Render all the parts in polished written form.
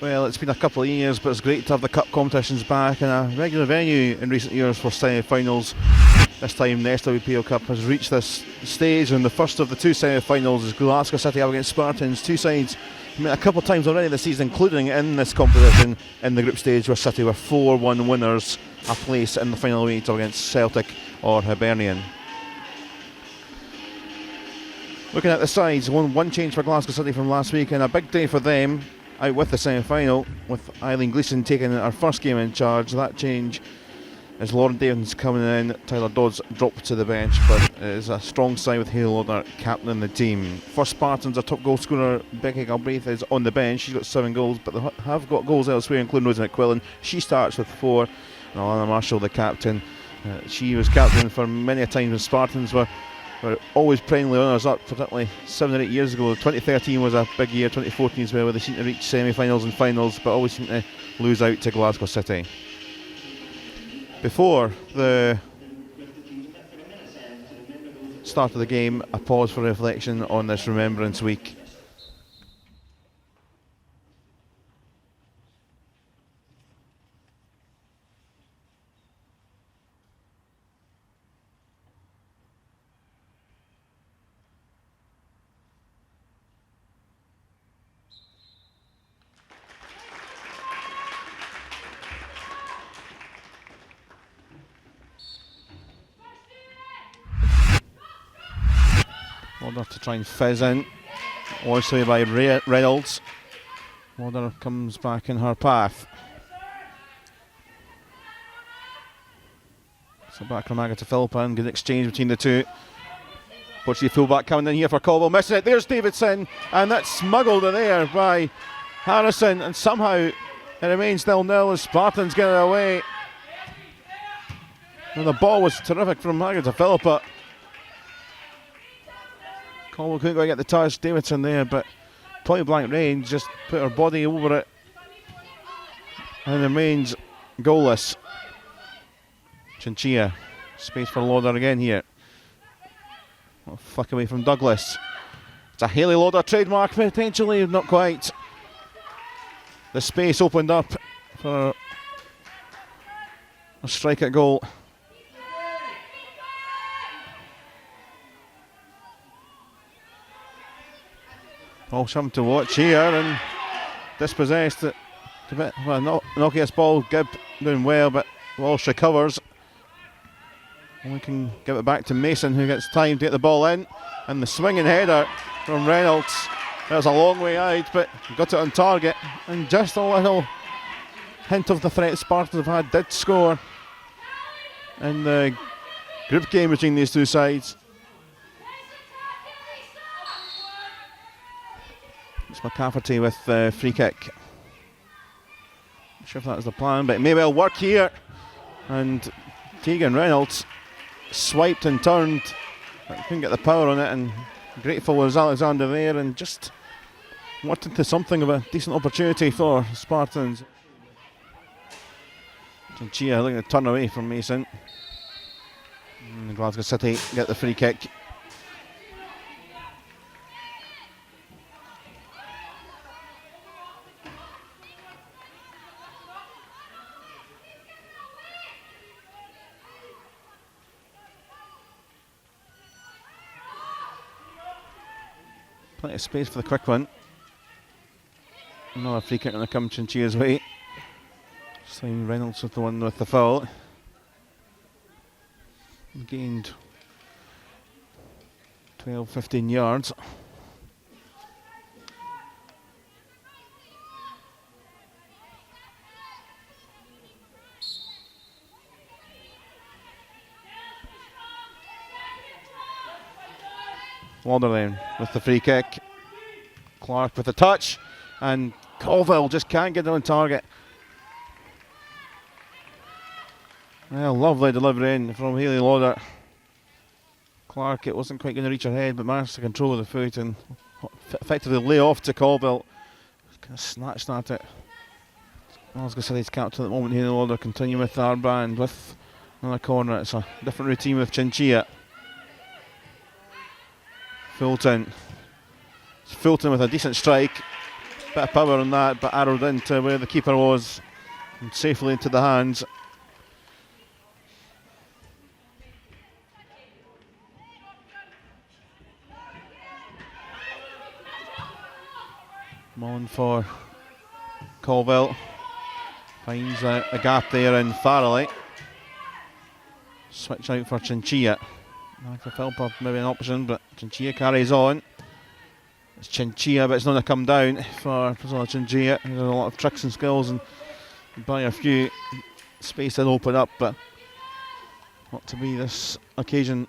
Well, it's been a couple of years, but it's great to have the cup competitions back in a regular venue in recent years for semi-finals. This time the SWPL Cup has reached this stage, and the first of the two semi-finals is Glasgow City up against Spartans. Two sides met a couple of times already this season, including in this competition in the group stage, where City were 4-1 winners, a place in the final eight against Celtic or Hibernian. Looking at the sides, one change for Glasgow City from last week, and a big day for them out with the semi-final, with Eileen Gleeson taking her first game in charge. That change is Lauren Davies coming in. Tyler Dodds dropped to the bench, but it is a strong side with Hayley Lauder captaining the team. For Spartans, our top goal scorer Becky Galbraith is on the bench. She's got 7 goals, but they have got goals elsewhere, including Rosie McQuillan. She starts with 4, and Alana Marshall, the captain. She was captain for many a time when Spartans were always perennially runners-up, particularly 7 or 8 years ago. 2013 was a big year, 2014 as well, where they seemed to reach semi-finals and finals, but always seemed to lose out to Glasgow City. Before the start of the game, a pause for reflection on this Remembrance Week. Lauder to try and fizz in, obviously by Reynolds. Lauder comes back in her path. So back from Agatha Philippa, and good exchange between the two. Portuguese fullback coming in here for Caldwell, missing it. There's Davidson, and that's smuggled in there by Harrison, and somehow it remains 0-0 as Spartans get it away. And the ball was terrific from Agatha Philippa. Caldwell couldn't go get the touch. Davidson there, but point blank range, just put her body over it and remains goalless. Chinchilla, space for Lauder again here. A flick away from Douglas. It's a Hayley Lauder trademark, potentially, not quite. The space opened up for a strike at goal. All something to watch here, and dispossessed it. Well, Nokia's ball, Gibb doing well, but Walsh recovers. And we can give it back to Mason, who gets time to get the ball in. And the swinging header from Reynolds. That was a long way out, but got it on target. And just a little hint of the threat Spartans have had, did score in the group game between these two sides. It's McCafferty with the free kick. Not sure if that was the plan, but it may well work here. And Tegan Reynolds swiped and turned, but couldn't get the power on it, and grateful was Alexander there, and just wanted to something of a decent opportunity for Spartans. Chia looking to turn away from Mason. And Glasgow City get the free kick. Plenty of space for the quick one. Another free kick going to come Chinchilla's way. Simon Reynolds with the one with the foul. Gained 12-15 yards. Lauder then with the free kick. Clark with the touch, and Colville just can't get on target. Well, lovely delivery in from Hayley Lauder. Clark, it wasn't quite going to reach her head, but managed to control the foot and effectively lay off to Colville. Kind of snatched at it. Glasgow City's captain at the moment, Hayley Lauder, continuing with the armband with another corner. It's a different routine with Chinchilla. Fulton. It's Fulton with a decent strike. Bit of power on that, but arrowed into where the keeper was and safely into the hands. Mullen for Colville. Finds a gap there in Farrelly. Switch out for Chinchilla. Like Philpott maybe an option, but Chinchilla carries on. It's Chinchilla, but it's not going to come down for Priscilla Chinchilla. There's a lot of tricks and skills, and by a few space did open up, but not to be this occasion.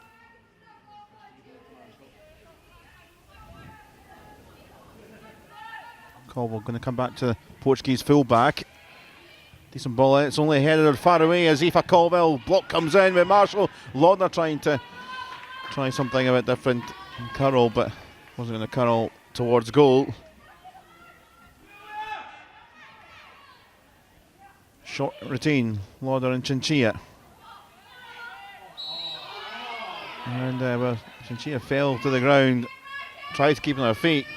Colville going to come back to the Portuguese fullback. Decent ball, it's only headed far away as Aoife Colville. Block comes in with Marshall. Laudner trying to try something a bit different. Curl, but wasn't going to curl towards goal. Short routine, Lauder and Chinchilla. And well, Chinchilla fell to the ground, tried to keep on her feet.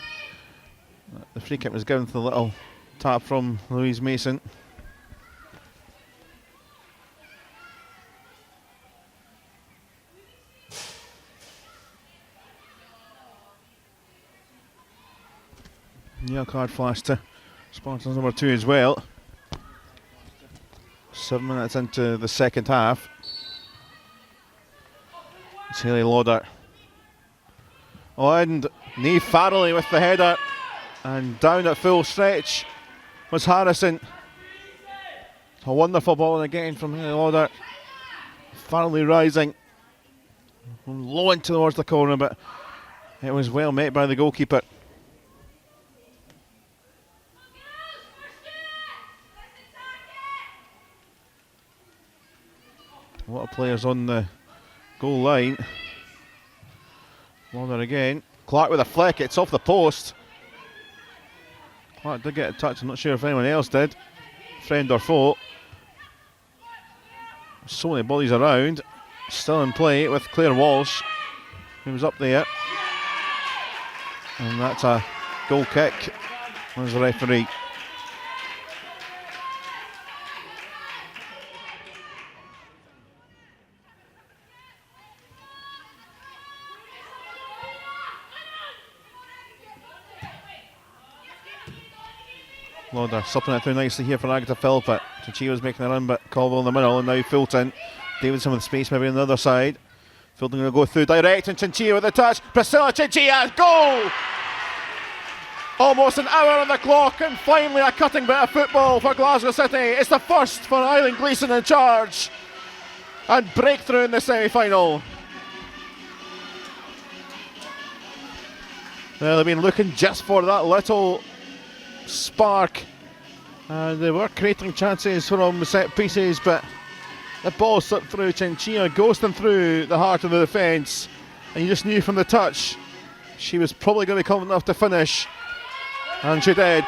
The free kick was given to the little tap from Louise Mason. Yellow card flash to Spartans number 2 as well. 7 minutes into the second half. It's Hayley Lauder. Oh, and Niamh Farrelly with the header. And down at full stretch was Harrison. A wonderful ball again from Hayley Lauder. Farrelly rising. Low in towards the corner, but it was well met by the goalkeeper. A lot of players on the goal line. Lauder again. Clark with a flick, it's off the post. Clark did get a touch, I'm not sure if anyone else did. Friend or foe. So many bodies around. Still in play with Claire Walsh, who was up there. And that's a goal kick. There's the referee. Lauder supping it through nicely here for Agatha Philpott. Chinchilla was making a run, but Colville in the middle, and now Fulton. Davidson with space maybe on the other side. Fulton going to go through direct, and Chinchilla with a touch. Priscilla Chinchilla, goal! Almost an hour on the clock, and finally a cutting bit of football for Glasgow City. It's the first for Eileen Gleeson in charge. And breakthrough in the semi-final. Well, they've been looking just for that little spark, and they were creating chances from set pieces, but the ball slipped through Chinchilla, ghosting through the heart of the defence, and you just knew from the touch she was probably going to be confident enough to finish, and she did.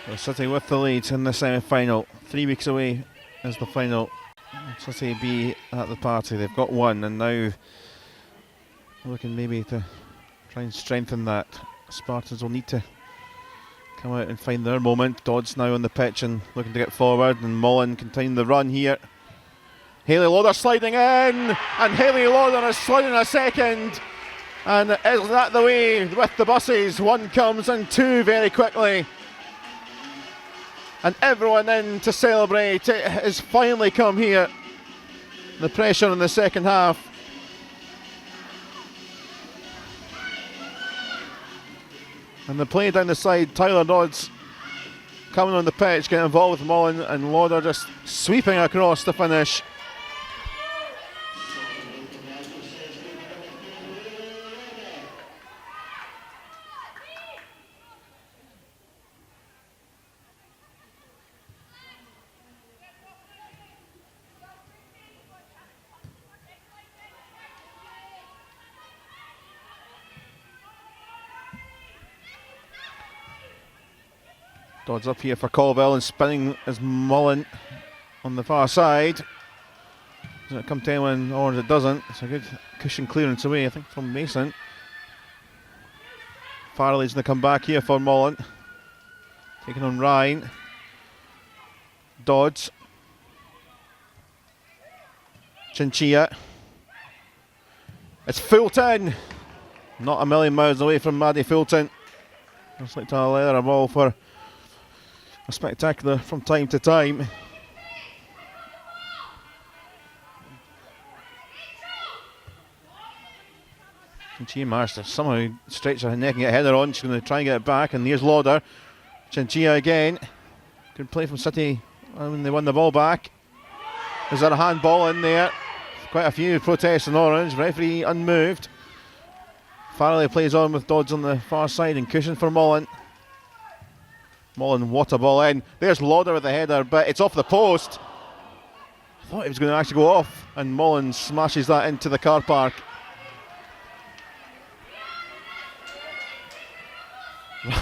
So City with the lead in the semi-final. 3 weeks away is the final. City be at the party. They've got one, and now looking maybe to try and strengthen that. Spartans will need to come out and find their moment. Dodds now on the pitch and looking to get forward, and Mullen continue the run here. Hayley Lauder sliding in, and Hayley Lauder is sliding a second, and is that the way with the buses? One comes and two very quickly, and everyone in to celebrate. It has finally come here. The pressure in the second half. And the play down the side, Tyler Dodds coming on the pitch, getting involved with Mullen, and Lauder just sweeping across to finish. Dodds up here for Colville, and spinning as Mullen on the far side. Does it come to anyone, or it doesn't? It's a good cushion clearance away, I think, from Mason. Farley's going to come back here for Mullen. Taking on Ryan. Dodds. Chinchilla. It's Fulton. Not a million miles away from Maddie Fulton. Looks like to leather a ball for a spectacular from time to time. Chinchilla managed to somehow stretch her neck and get a header on. She's going to try and get it back, and here's Lauder. Chinchilla again. Good play from City when they won the ball back. Is there a handball in there? Quite a few protests in orange. Referee unmoved. Farley plays on with Dodds on the far side and cushion for Mullen. Mullen, what a ball in. There's Lauder with the header, but it's off the post. I thought it was going to actually go off, and Mullen smashes that into the car park.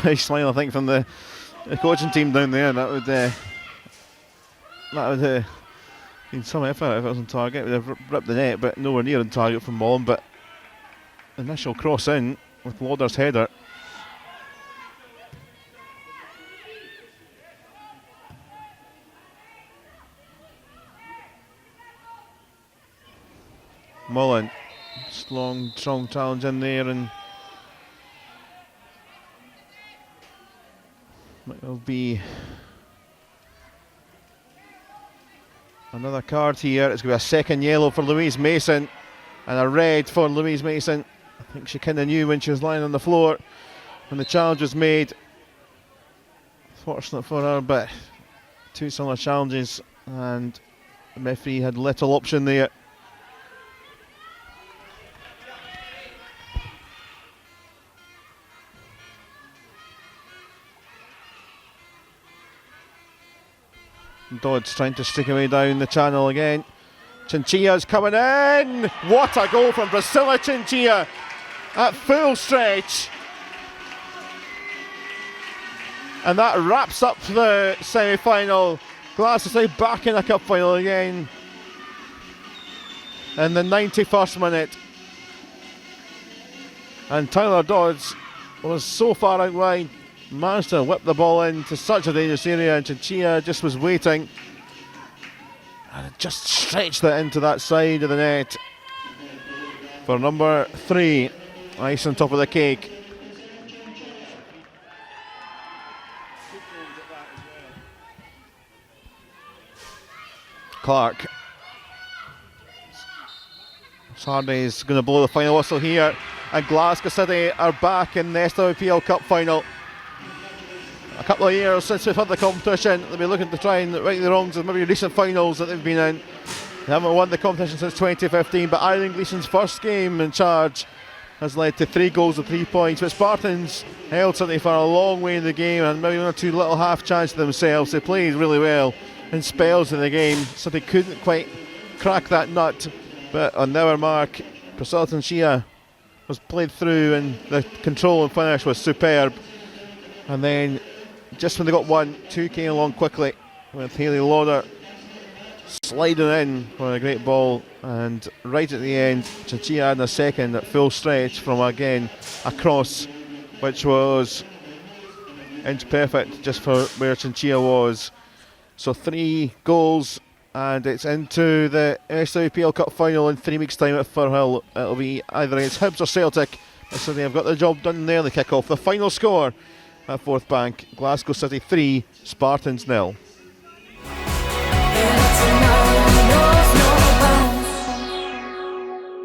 Nice smile, I think, from the coaching team down there. That would been some effort if it was on target. It would have ripped the net, but nowhere near on target from Mullen. But initial cross in with Lauder's header. Mullen, strong challenge in there, and it'll be another card here. It's going to be a second yellow for Louise Mason and a red for Louise Mason. I think she kind of knew when she was lying on the floor when the challenge was made. Fortunate for her, but two similar challenges and the referee had little option there. Dodds trying to stick away down the channel again. Chinchilla's coming in. What a goal from Priscilla Chinchilla at full stretch. And that wraps up the semi-final. Glasgow back in a cup final again in the 91st minute. And Tyler Dodds was so far out wide, managed to whip the ball into such a dangerous area, and Chinchilla just was waiting and just stretched it into that side of the net for number 3. Ice on top of the cake. Clark. Sardi's going to blow the final whistle here, and Glasgow City are back in the SWPL Cup final. A couple of years since we've had the competition, they'll be looking to try and right the wrongs of maybe recent finals that they've been in. They haven't won the competition since 2015, but Eileen Gleeson's first game in charge has led to 3 goals and 3 points. But Spartans held City for a long way in the game and maybe 1 or 2 little half chances themselves. They played really well in spells in the game, so they couldn't quite crack that nut. But on their mark, Priscilla Chinchilla was played through, and the control and finish was superb. And then just when they got 1, 2 came along quickly with Hayley Lauder sliding in for a great ball, and right at the end Chinchilla had a second at full stretch from again a cross which was inch perfect just for where Chinchilla was. So 3 goals, and it's into the SWPL Cup final in 3 weeks' time at Firhill. It'll be either against Hibs or Celtic, so they've got the job done there. They kick off. The final score at Forthbank: Glasgow City 3, Spartans 0.